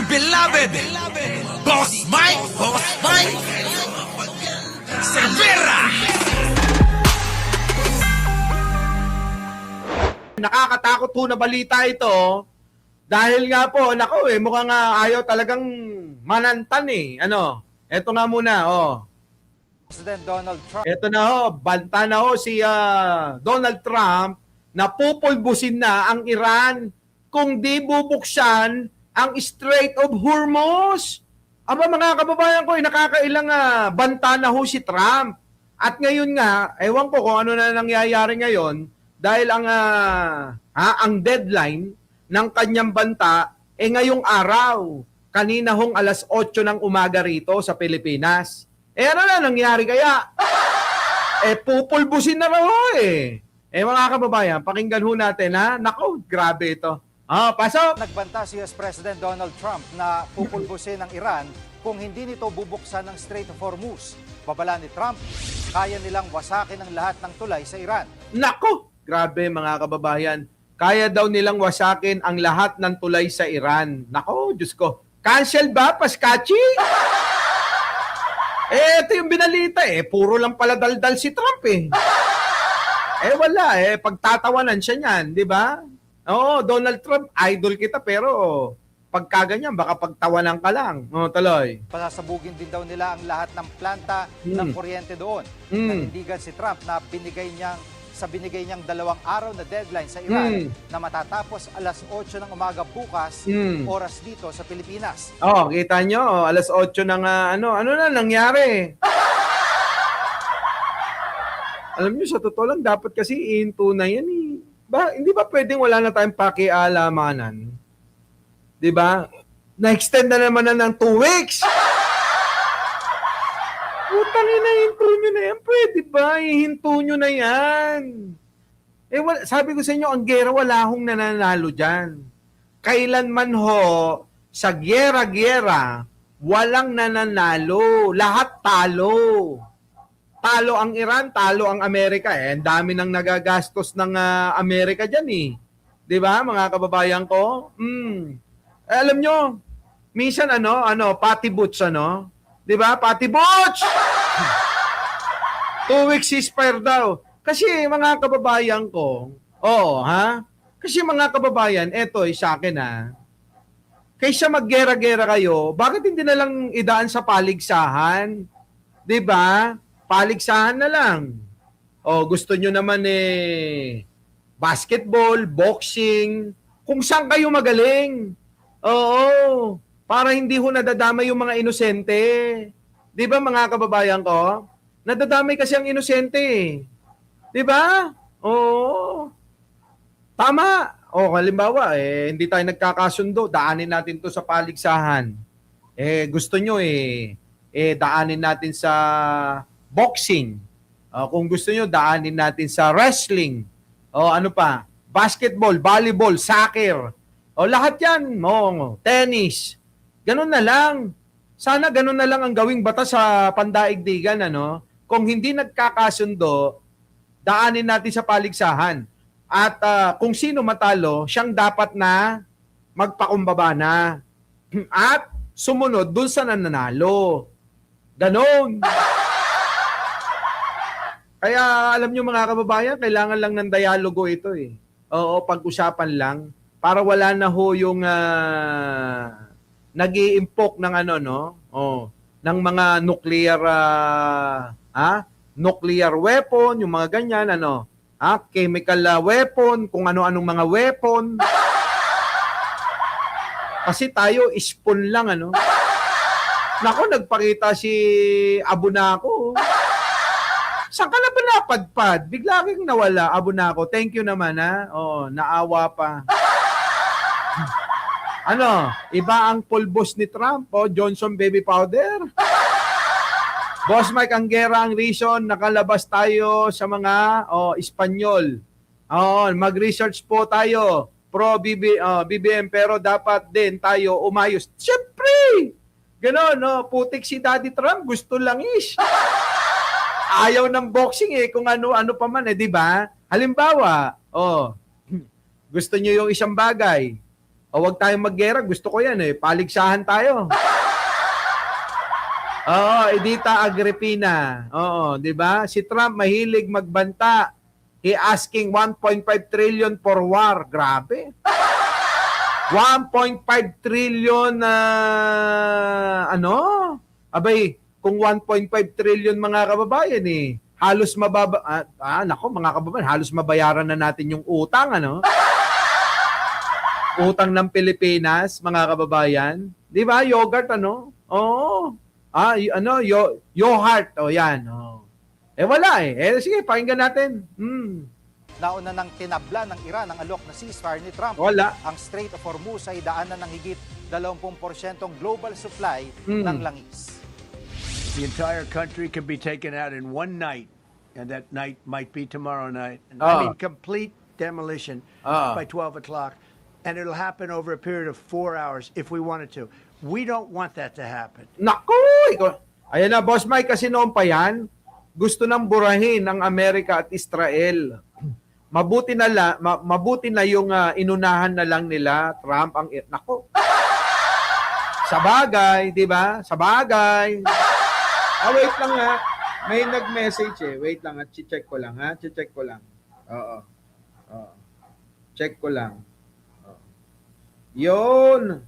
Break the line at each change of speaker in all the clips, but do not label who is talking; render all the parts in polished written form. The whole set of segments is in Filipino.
beloved Boss Mike Cervera.
Nakakatakot po na balita ito dahil nga po, nako mukhang ayaw talagang manantan Ano, eto nga muna,
President Donald Trump.
Eto na banta na si Donald Trump na pupulbusin na ang Iran kung di bubuksan ang Strait of Hormuz. Aba mga kababayan ko, nakakailang banta na si Trump. At ngayon nga, ewan ko kung ano na nangyayari ngayon dahil ang deadline ng kanyang banta ngayong araw. Kanina hong alas 8 ng umaga rito sa Pilipinas. Ano na nangyari kaya? Pupulbusin na raw mga kababayan, pakinggan ho natin Nako, grabe ito. Pasok!
Nagbanta si US President Donald Trump na pupulbusin ng Iran kung hindi nito bubuksan ang Strait of Hormuz. Babala ni Trump, kaya nilang wasakin ang lahat ng tulay sa Iran.
Nako, grabe mga kababayan. Kaya daw nilang wasakin ang lahat ng tulay sa Iran. Nako, Diyos ko. Cancel ba, Paskachi? Ito yung binalita puro lang pala daldal si Trump wala pagtatawanan siya niyan, di ba? Oo, Donald Trump, idol kita pero pagkaganyan baka pagtawanan ka lang. Tuloy.
Pasasabugin din daw nila ang lahat ng planta ng kuryente doon. Nanindigan si Trump na binigay niyang 2 araw na deadline sa Iran na matatapos alas 8 ng umaga bukas, oras dito sa Pilipinas.
Kita nyo, alas 8 ng ano na nangyari? Alam nyo, sa totoo lang, dapat kasi ihinto na yan hindi ba pwedeng wala na tayong pakialamanan? Di ba? Na-extend na naman ng 2 weeks. Putang ina, hinto nyo na yan. Pwede ba? Ihinto nyo na yan. Sabi ko sa inyo, ang gera, wala akong nananalo dyan. Kailanman sa gera-gera, walang nananalo. Lahat talo. Talo ang Iran, talo ang Amerika. Ang dami nang nagagastos ng Amerika dyan Di ba, mga kababayan ko? Alam nyo, minsan Patty Butch, Di ba? Patty Butch! 2 weeks ceasefire daw. Kasi mga kababayan ko, Kasi mga kababayan, eto sa akin kaysa maggera-gera kayo, bakit hindi na lang idaan sa paligsahan? Di ba? Paligsahan na lang. Gusto nyo naman basketball, boxing, kung saan kayo magaling. Oo. Para hindi nadadamay yung mga inosente. Di ba mga kababayan ko? Nadadamay kasi ang inosente Di ba? Oo. Tama. Halimbawa, hindi tayo nagkakasundo, daanin natin to sa paligsahan. Gusto nyo daanin natin sa boxing. Kung gusto nyo, daanin natin sa wrestling. Ano pa? Basketball, volleyball, soccer. Lahat yan. Tennis. Ganun na lang. Sana ganun na lang ang gawing batas sa pandaigdigan. Kung hindi nagkakasundo, daanin natin sa paligsahan. At kung sino matalo, siyang dapat na magpakumbaba na. At sumunod dun sa nananalo. Ganon. Kaya alam nyo mga kababayan, kailangan lang ng dialogo ito pag-usapan lang para wala na yung nag-iimpok ng ng mga nuclear nuclear weapon, yung mga ganyan chemical weapon, kung ano-anong mga weapon. Kasi tayo spoon lang Nako, nagpakita si Abunako. Saan ka na ba napadpad? Bigla kang nawala, Abunako. Thank you naman, naawa pa. Iba ang pulbos ni Trump, Johnson baby powder. Boss Mike Anguera, ang reason, nakalabas tayo sa mga Espanyol. Mag-research po tayo, BBM, pero dapat din tayo umayos. Siyempre! Ganon, putik si Daddy Trump, gusto lang ayaw ng boxing kung ano-ano pa man di ba? Halimbawa, gusto niyo yung isang bagay, O wag tayong maggera, gusto ko yan eh. Paligsahan tayo. Oo, Edita Agripina. Oo, di ba? Si Trump mahilig magbanta. He asking 1.5 trillion for war. Grabe. 1.5 trillion na Abay, kung 1.5 trillion mga kababayan halos nako mga kababayan, halos mabayaran na natin yung utang utang ng Pilipinas, mga kababayan. 'Di ba? Yogurt Oo. Yogurt. Yan. Wala sige, pakinggan natin.
Nauna nang tinabla ng Iran ang alok na ceasefire ni Trump.
Wala.
Ang Strait of Hormuz ay daanan ng higit 20% global supply ng langis.
The entire country can be taken out in one night, and that night might be tomorrow night. And
Ah.
I mean, complete demolition by 12 o'clock, and it'll happen over a period of 4 hours if we wanted to. We don't want that to happen.
Naku! Ayan na, Boss Mike, kasi noon pa yan, gusto nang burahin ng Amerika at Israel. Mabuti na yung inunahan na lang nila, Trump, naku! Sabagay, di ba? Sabagay. Wait lang ha. May nag-message Wait lang ha. Check ko lang ha. Check ko lang. Oo. Check ko lang. Yun.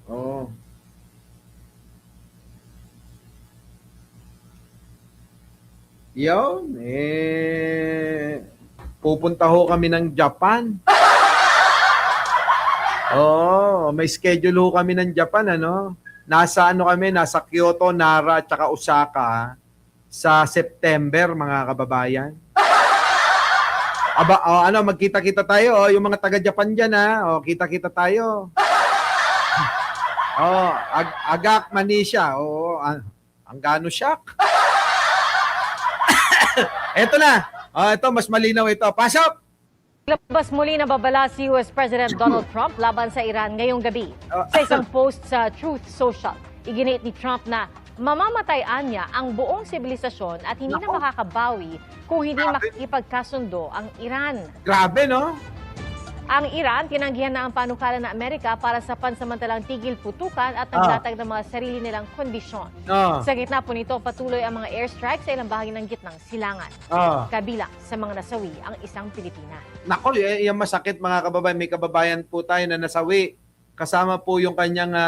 Oh. Yun. Pupunta ho kami ng Japan. May schedule ho kami ng Japan, Nasa nasa Kyoto, Nara, at saka Osaka sa September, mga kababayan. Magkita-kita tayo, yung mga taga-Japan diyan, kita-kita tayo. Agak Manisha, ang gano siyak. Eto na. Ito, mas malinaw ito. Pasok!
Labas muli na babala si US President Donald Trump laban sa Iran ngayong gabi. Sa isang post sa Truth Social, iginit ni Trump na mamamatayan niya ang buong sibilisasyon at hindi na makakabawi kung hindi makikipagkasundo ang Iran.
Grabe, no?
Ang Iran, tinanggihan na ang panukala ng Amerika para sa pansamantalang tigil putukan at nagtatag ng mga sarili nilang kondisyon. Sa gitna po nito, patuloy ang mga airstrike sa ilang bahagi ng gitnang silangan. Kabilang sa mga nasawi ang isang Pilipina.
Nako, yung masakit mga kababayan. May kababayan po tayo na nasawi. Kasama po yung kanyang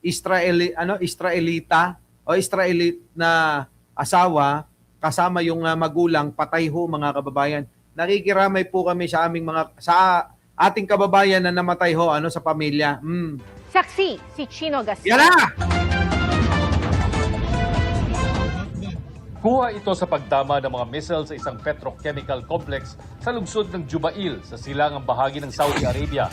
Israelita na asawa. Kasama yung magulang, patay ho mga kababayan. Nakikiramay po kami sa ating kababayan na namatay ho sa pamilya.
Saksi si Chino Gaston.
Yan na!
Kuha ito sa pagtama ng mga missile sa isang petrochemical complex sa lungsod ng Jubail sa silangang bahagi ng Saudi Arabia.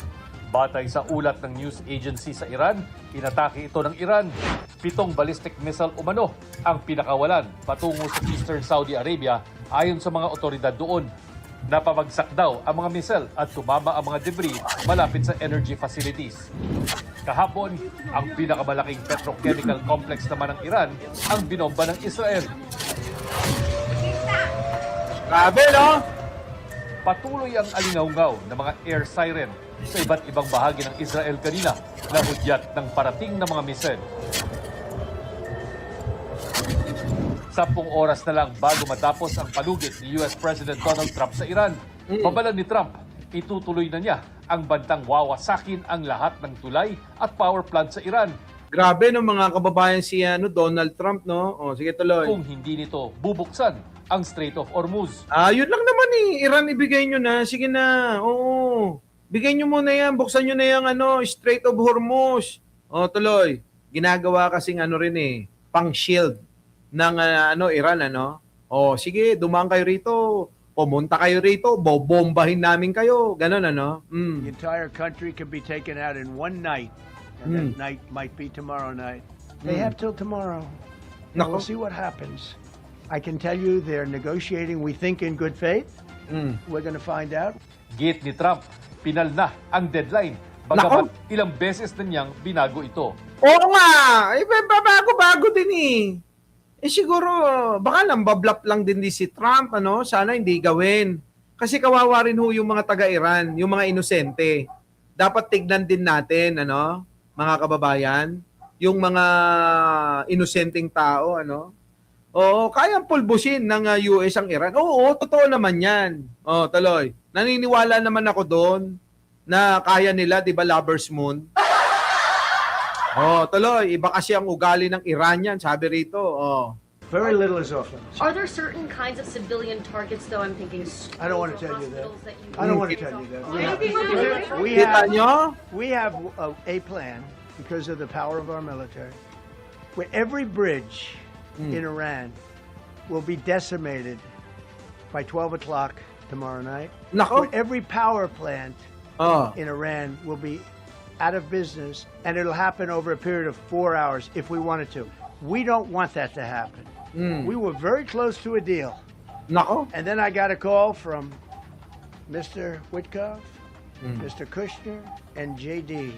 Batay sa ulat ng news agency sa Iran, inatake ito ng Iran. 7 ballistic missile umano ang pinakawalan patungo sa Eastern Saudi Arabia ayon sa mga otoridad doon. Napabagsak daw ang mga missile at tumama ang mga debris malapit sa energy facilities. Kahapon, ang pinakamalaking petrochemical complex naman ng Iran ang binomba ng Israel.
Grabe, no?
Patuloy ang alingaw-ngaw ng mga air siren sa iba't ibang bahagi ng Israel kanina na hudyat ng parating na mga missile. 10 oras na lang bago matapos ang palugit ni US President Donald Trump sa Iran. Babala ni Trump, itutuloy na niya ang bantang wawasakin ang lahat ng tulay at power plant sa Iran.
Grabe, no, mga kababayan si Donald Trump, no? Sige, tuloy.
Kung hindi nito bubuksan ang Strait of Hormuz.
Yun lang naman Iran, ibigay nyo na. Sige na. Oo. Bigay nyo muna yan. Buksan nyo na yung Strait of Hormuz. Tuloy. Ginagawa kasing pang shield ng Iran, sige, dumaan kayo rito. Pumunta kayo rito. Bobombahin namin kayo. Ganon,
The entire country can be taken out in one night, and that night might be tomorrow night. They have till tomorrow. And
Nako.
we'll see what happens. I can tell you they're negotiating, we think, in good faith. We're going to find out.
Gate ni Trump, pinal na ang deadline. Bagamat ilang beses na niyang binago ito.
Oo nga. Bago-bago din siguro, baka nambablap lang din si Trump, ano? Sana hindi gawin. Kasi kawawa rin ho yung mga taga-Iran, yung mga inosente. Dapat tignan din natin, ano, mga kababayan, yung mga inosenteng tao, ano? Oo, kayang pulbusin ng US ang Iran. Oo, totoo naman yan. Oh, tuloy. Naniniwala naman ako doon na kaya nila, di ba, Lover's Moon? Oh, tuloy. Iba kasi ang ugali ng Iranian, sabi rito. Oh.
Very little is off limits.
Are there certain kinds of civilian targets, though? I'm thinking
I don't want to
schools
tell you
or
that.
hospitals that you
I don't want to tell you that. We
Kita
have,
nyo?
we have a plan because of the power of our military, where every bridge in Iran will be decimated by 12 o'clock tomorrow night.
Nako.
Where every power plant
Oh.
in Iran will be out of business, and it'll happen over a period of 4 hours if we wanted to. We don't want that to happen. We were very close to a deal.
Nako.
And then I got a call from Mr. Witkoff, Mr. Kushner, and JD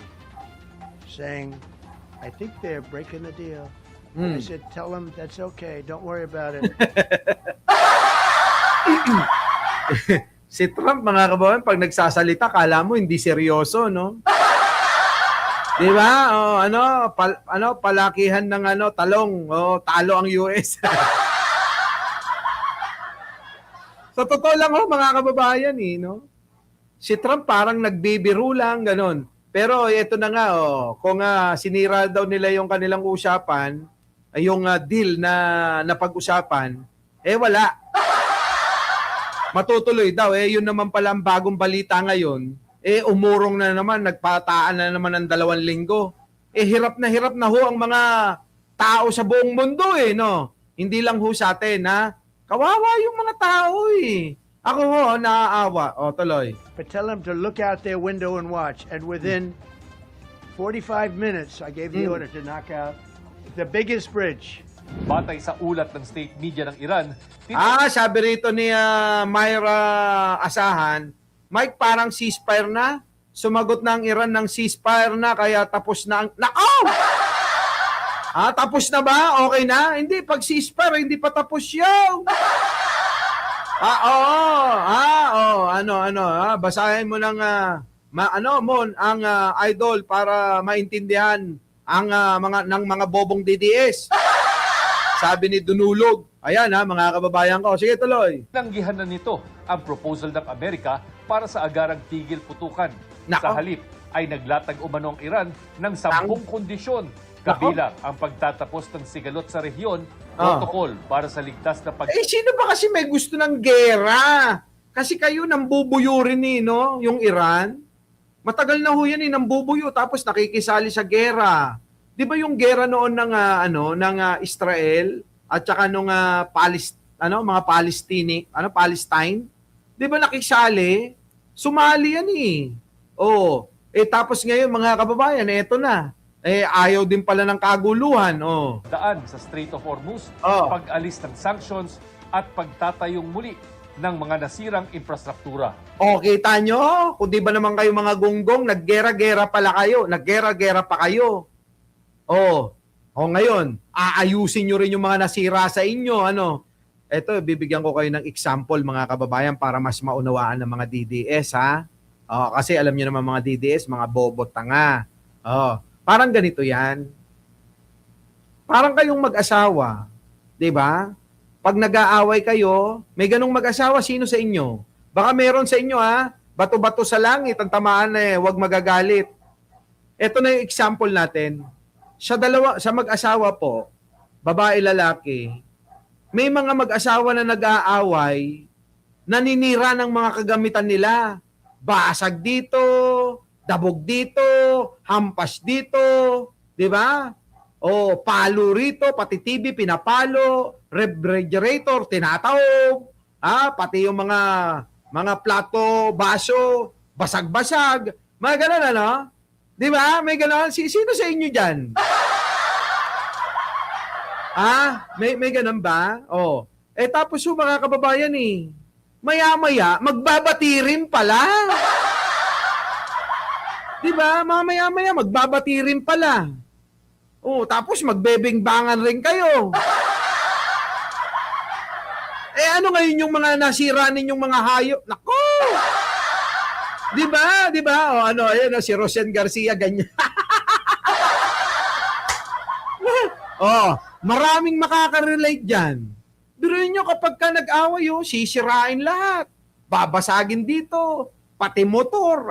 saying, I think they're breaking the deal. And I said, tell them that's okay. Don't worry about it.
Si Trump, mga kababayan, pag nagsasalita, kala mo hindi seryoso, no? Di ba? Oh, palakihan ng talong. Oh, talo ang US. Sa totoo lang, mga kababayan, no? Si Trump parang nagbibiro lang, ganon. Pero ito na nga, kung sinira daw nila yung kanilang usapan, yung deal na napag-usapan, wala. Matutuloy daw. Yun naman pala ang bagong balita ngayon. Umurong na naman, nagpataan na naman ng 2 linggo. Hirap na ho ang mga tao sa buong mundo, no? Hindi lang ho sa atin, ha? Kawawa yung mga tao, Ako ho, naaawa. Tuloy.
But tell them to look out their window and watch. And within 45 minutes, I gave the order to knock out the biggest bridge.
Batay sa ulat ng state media ng Iran,
Sabi rito ni Myra Asahan, Mike, parang ceasefire na. Sumagot na ang Iran ng ceasefire na, kaya tapos na ang... Nako! Tapos na ba? Okay na? Hindi, pag ceasefire, hindi pa tapos yun. Basahin mo ng ang idol para maintindihan ang mga bobong DDS. Sabi ni Dunulog. Ayan mga kababayan ko. Sige, tuloy.
Tinanggihan na nito ang proposal ng Amerika para sa agarang tigil putukan.
Nako.
Sa halip ay naglatag umano ang Iran ng 10 kondisyon. Kabilang ang pagtatapos ng sigalot sa rehiyon, protokol para sa ligtas na
sino ba kasi may gusto ng gera? Kasi kayo nambubuyo rin no? Yung Iran. Matagal na ho yan nambubuyo tapos nakikisali sa gera. Di ba yung gera noon ng Israel at saka nung mga Palestine? Di ba nakisali? Sumali yan tapos ngayon mga kababayan, eto na. Ayaw din pala ng kaguluhan.
daan sa Strait of Hormuz, pag-alis ng sanctions at pagtatayong muli ng mga nasirang infrastruktura.
Kita nyo? Kung di ba naman kayo mga gunggong, naggera-gera pala kayo. Naggera-gera pa kayo. Ngayon, aayusin nyo rin yung mga nasira sa inyo. Ito, bibigyan ko kayo ng example mga kababayan para mas maunawaan ng mga DDS, ha? Kasi alam nyo naman mga DDS, mga bobo tanga. Parang ganito yan. Parang kayong mag-asawa. 'Di ba? Pag nag-aaway kayo, may ganong mag-asawa, sino sa inyo? Baka meron sa inyo, bato-bato sa langit, ang tamaan huwag magagalit. Ito na yung example natin. Sa mag-asawa po, babae, lalaki, may mga mag-asawa na nag-aaway, naninira ng mga kagamitan nila. Basag dito, dabog dito, hampas dito, di ba? Palo rito, pati TV pinapalo, refrigerator tinatawag, pati yung mga plato, baso, basag-basag, mga ganun, di ba? May ganun. Sino sa inyo dyan? May ganun ba? Tapos mga kababayan maya-maya, magbabati rin pala. Diba? Mamaya-maya, magbabati rin pala. Tapos magbebingbangan rin kayo. ano ngayon yung mga nasira ninyong mga hayop? Nako! Di ba? Di ba? O ano, ayun, si Rosen Garcia, ganyan. Maraming makaka-relate dyan. Biruin nyo kapag ka nag-away, sisirain lahat. Babasagin dito. Pati motor,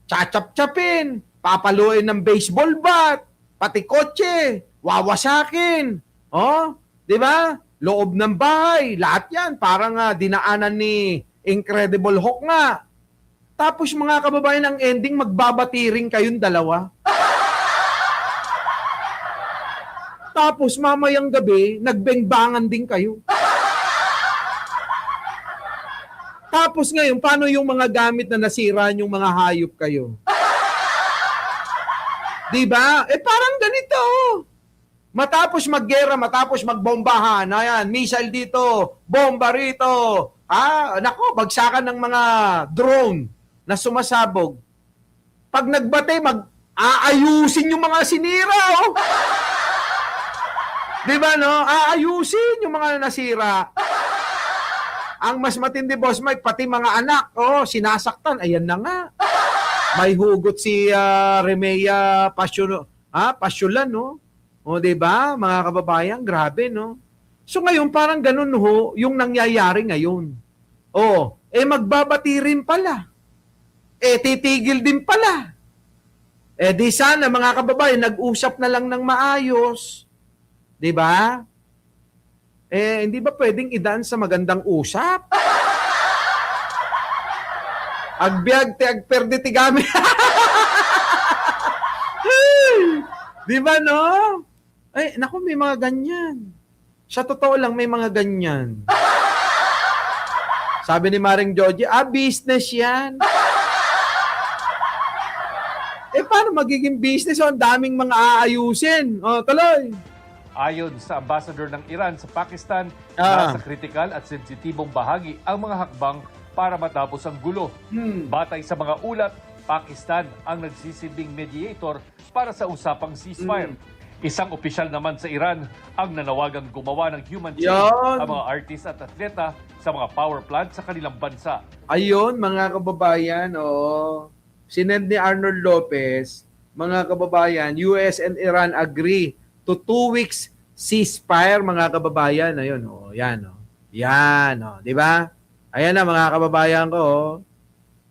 Chachap-chapin. Papaluin ng baseball bat. Pati kotse. Wawasakin. Di ba? Loob ng bahay. Lahat yan. Parang dinaanan ni Incredible Hulk nga. Tapos mga kababayan, ang ending, magbabatiring kayong dalawa. Tapos mamayang gabi, nagbengbangan din kayo. Tapos ngayon, paano yung mga gamit na nasira yung mga hayop kayo? Diba? Parang ganito. Matapos maggera, matapos magbombahan, ayan, missile dito, bomba rito. Nako, bagsakan ng mga drone na sumasabog. Pag nagbate, aayusin yung mga sinira, Di ba, no? Aayusin yung mga nasira. Ang mas matindi, Boss Mike, pati mga anak, sinasaktan. Ayan na nga. May hugot si Remea Pasyolan, no? Di ba? Mga kababayan, grabe, no? So ngayon, parang ganun, yung nangyayari ngayon. Magbabati rin pala. Titigil din pala. Di sana, mga kababayan, nag-usap na lang ng maayos. Di ba? Hindi ba pwedeng idaan sa magandang usap? Agbiag te agperde ti gami. Di ba, no? Naku, may mga ganyan. Sa totoo lang, may mga ganyan. Sabi ni Maring Joji, business yan. Paano magiging business? Ang daming mga aayusin. Tuloy.
Ayon sa ambassador ng Iran sa Pakistan, nasa kritikal at sensitibong bahagi ang mga hakbang para matapos ang gulo. Batay sa mga ulat, Pakistan ang nagsisilbing mediator para sa usapang ceasefire. Isang opisyal naman sa Iran ang nanawagang gumawa ng human chain ang mga artist at atleta sa mga power plant sa kanilang bansa.
Ayun, mga kababayan, sinend ni Arnold Lopez, mga kababayan, US and Iran agree to 2 weeks ceasefire, mga kababayan. Ayun, yan, yan, di ba? Ayan na, mga kababayan ko,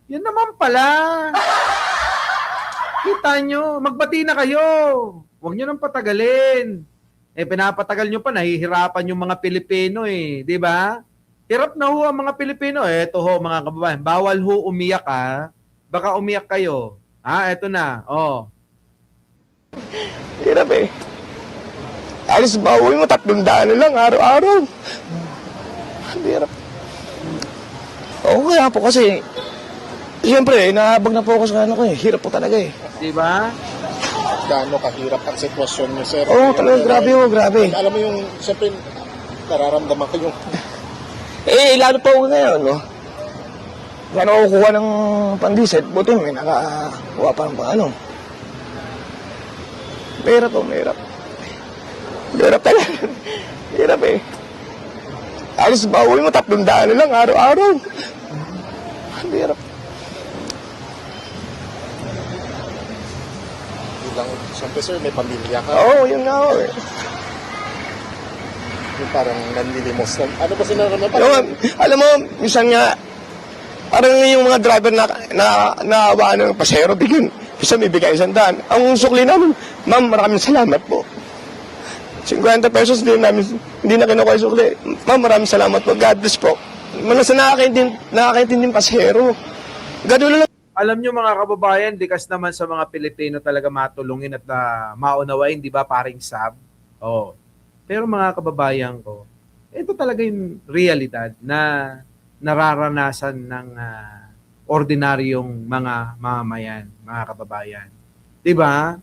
yan naman pala. Kita nyo, magbati na kayo. Huwag nyo nang patagalin. Pinapatagal nyo pa, nahihirapan yung mga Pilipino di ba? Hirap na ang mga Pilipino. Eto mga kababayan, bawal umiyak Baka umiyak kayo. Eto na,
Hirap Alis bawi mo, 300 na lang, araw-araw. Hirap. Kaya po kasi, siyempre, nahabag na po ako sa hirap po talaga
Di ba?
Gaano kahirap ang sitwasyon niyo, sir?
Talaga, grabe.
Alam mo yung, siyempre, nararamdaman ko yung...
Lalo pa ako ngayon, Gano'n ako kuha ng pandiset, buti may nakakuha pa ng paano. Mahirap po, mahirap. Mahirap talaga. Mahirap Alis bawi mo, 300 na lang, araw-araw. Mahirap.
Siyempre, sir, may pamilya ka.
Yun nga ako
Yung parang nanlilimos. Ano ba sinaramdaman?
Alam mo, minsan nga, parang yung mga driver na naawaan ng pasahero, bigyan. Isa may bigay 100. Ang sukli namin, ma'am, maraming salamat po. 50 pesos din namin, hindi na kinukuha yung sukli. Ma'am, maraming salamat po. God bless po. Manas na nakakaintinding pasahero. Ganun lang.
Alam nyo, mga kababayan, likas naman sa mga Pilipino talaga matulungin at maunawain, di ba, paring Sab? Pero mga kababayan ko, ito talaga yung realidad na nararanasan ng ordinaryong mga mamayan, mga kababayan. Di ba?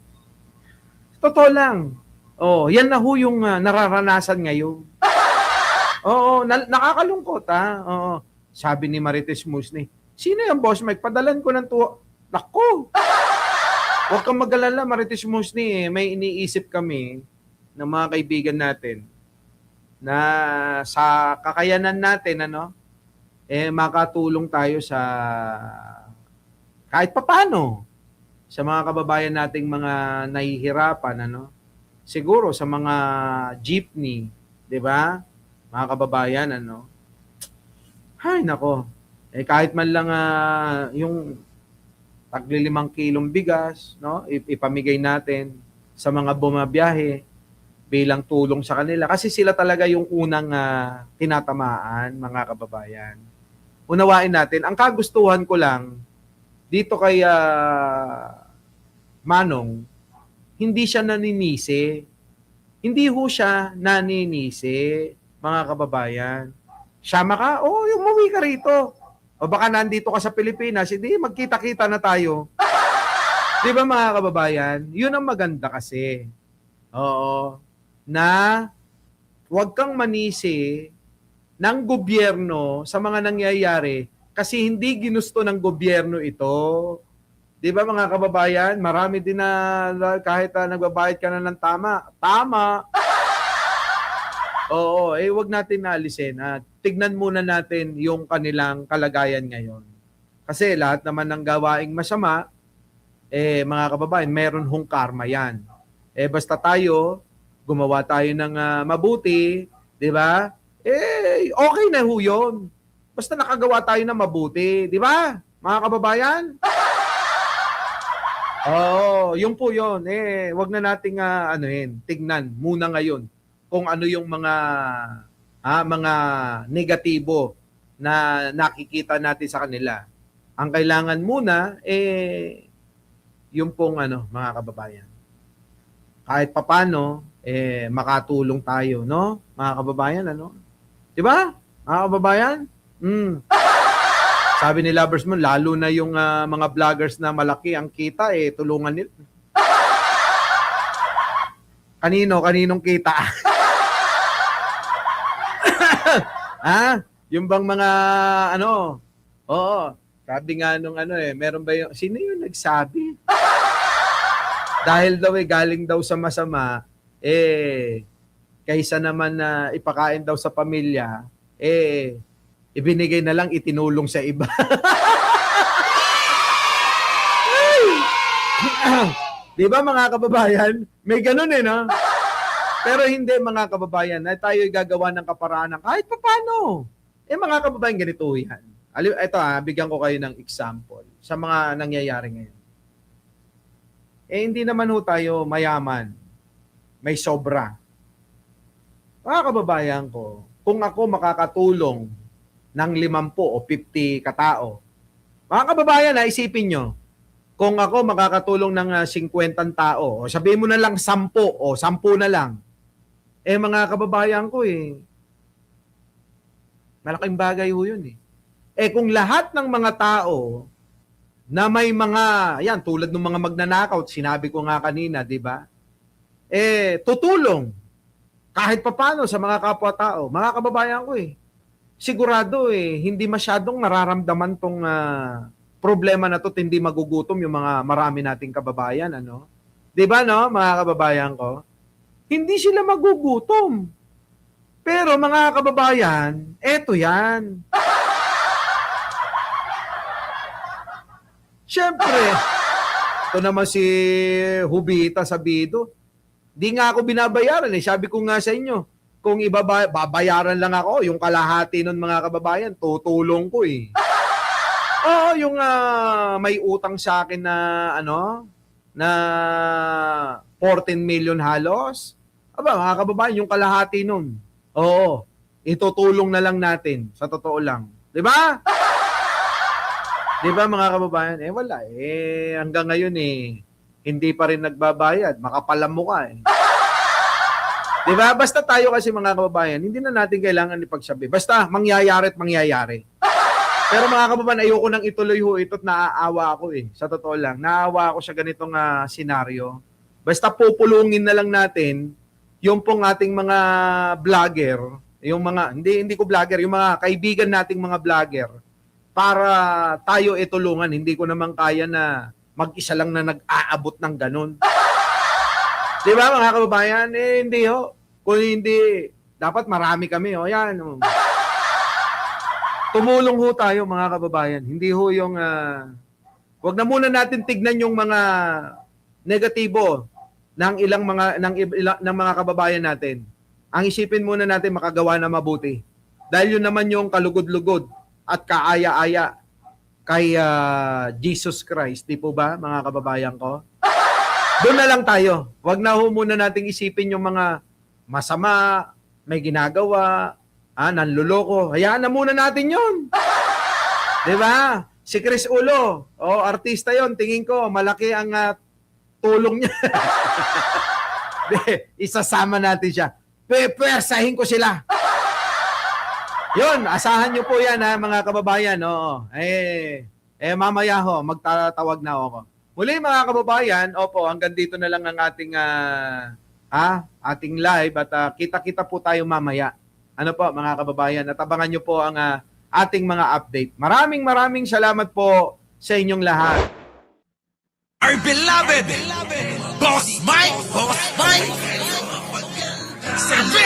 Totoo lang. Yan na yung nararanasan ngayon. Nakakalungkot Sabi ni Marites Musni, sino yung Boss Mike? Padalan ko ng tuwa. Naku! Huwag kang mag-alala, Marites Musni. May iniisip kami ng mga kaibigan natin na sa kakayanan natin makatulong tayo sa kahit papaano sa mga kababayan nating mga nahihirapan siguro sa mga jeepney, 'di ba? Mga kababayan Hay nako. Kahit man lang yung tagli 5 kilong bigas, ipamigay natin sa mga bumabiyahe bilang tulong sa kanila kasi sila talaga yung unang tinatamaan, mga kababayan. Unawain natin, ang kagustuhan ko lang dito kay Manong, hindi siya naninisi. Hindi ho siya naninisi, mga kababayan. Siyama ka? Yung umuwi ka rito. O baka nandito ka sa Pilipinas, hindi, magkita-kita na tayo. Di ba mga kababayan? Yun ang maganda kasi. Oo. Na huwag kang manisi ng gobyerno sa mga nangyayari kasi hindi ginusto ng gobyerno ito. Di ba mga kababayan? Marami din na kahit nagbabayad ka na ng tama. Oo, wag natin naalisin. Tignan muna natin yung kanilang kalagayan ngayon. Kasi lahat naman ng gawaing masama, mga kababayan, meron hong karma yan. Basta tayo, gumawa tayo ng mabuti, di ba? Okay na ho yun. Basta nakagawa tayo ng mabuti, di ba? Mga kababayan? Yun po yun. Wag na nating tignan muna ngayon kung ano yung mga negatibo na nakikita natin sa kanila. Ang kailangan muna yung pong mga kababayan. Kahit papano makatulong tayo, no? Mga kababayan, 'Di ba? Mga kababayan? Sabi ni Loversman, lalo na yung mga vloggers na malaki ang kita, tulungan nila. Kaninong kita? Yung bang mga oo, sabi nga nung meron ba yung, sino yung nagsabi? Dahil daw galing daw sa masama, kaysa naman na ipakain daw sa pamilya, ibinigay na lang itinulong sa iba. Di ba mga kababayan? May ganun no? Pero hindi mga kababayan, na tayo gagawa ng kaparaanan kahit paano. Mga kababayan, ganito yan. Ito bigyan ko kayo ng example sa mga nangyayari ngayon. Hindi naman ho tayo mayaman. May sobra. Mga kababayan ko, kung ako makakatulong ng 50 o 50 katao, mga kababayan, isipin nyo, kung ako makakatulong ng 50 tao, o sabihin mo na lang 10 o 10 na lang, mga kababayan ko malaking bagay ho yun kung lahat ng mga tao na may mga, tulad ng mga magnanakaw, sinabi ko nga kanina, di ba? Tutulong kahit papano sa mga kapwa-tao. Mga kababayan ko sigurado hindi masyadong nararamdaman tong problema na to, hindi magugutom yung mga marami nating kababayan, Di ba, mga kababayan ko? Hindi sila magugutom. Pero mga kababayan, eto yan. Siyempre, ito naman si Hubita Sabido. Di nga ako binabayaran Sabi ko nga sa inyo, kung babayaran lang ako, yung kalahati nun mga kababayan, tutulong ko Oo, yung may utang sa akin na na 14 million halos. Mga kababayan, yung kalahati nun. Oo, itutulong na lang natin, sa totoo lang. Di ba? Di ba mga kababayan? Wala hanggang ngayon hindi pa rin nagbabayad. Makapalam mo ka Di ba? Basta tayo kasi mga kababayan, hindi na natin kailangan ipagsabi. Basta mangyayari at mangyayari. Pero mga kababayan, ayoko nang ituloy ho ito at naaawa ako Sa totoo lang, naaawa ako sa ganitong senaryo. Basta pupulungin na lang natin yung pong ating mga vlogger, yung mga, hindi ko vlogger, yung mga kaibigan nating mga vlogger, para tayo tulungan. Hindi ko naman kaya na mag-isa lang na nag-aabot ng ganun. Di ba mga kababayan? Hindi ho. Kung hindi Dapat marami kami. O yan. O. Tumulong ho tayo mga kababayan. Hindi ho yung... wag na muna natin tignan yung mga negatibo ng ng mga kababayan natin. Ang isipin muna natin makagawa na mabuti. Dahil yun naman yung kalugod-lugod at kaaya-aya kay Jesus Christ. Di po ba, mga kababayan ko? Doon na lang tayo. Wag na ho muna nating isipin yung mga masama, may ginagawa, nanluloko. Hayaan na muna natin yun. Di ba? Si Chris Ulo, artista yon, tingin ko, malaki ang tulong niya. Isasama natin siya. Pwersahin ko sila. Yun, asahan nyo po yan mga kababayan. Oo. Mamaya ho, magtatawag na ako. Muli mga kababayan, opo, hanggang dito na lang ang ating ating live at kita-kita po tayo mamaya. Ano po mga kababayan, at abangan nyo po ang ating mga update. Maraming salamat po sa inyong lahat.
Our beloved Boss Mike Cervera.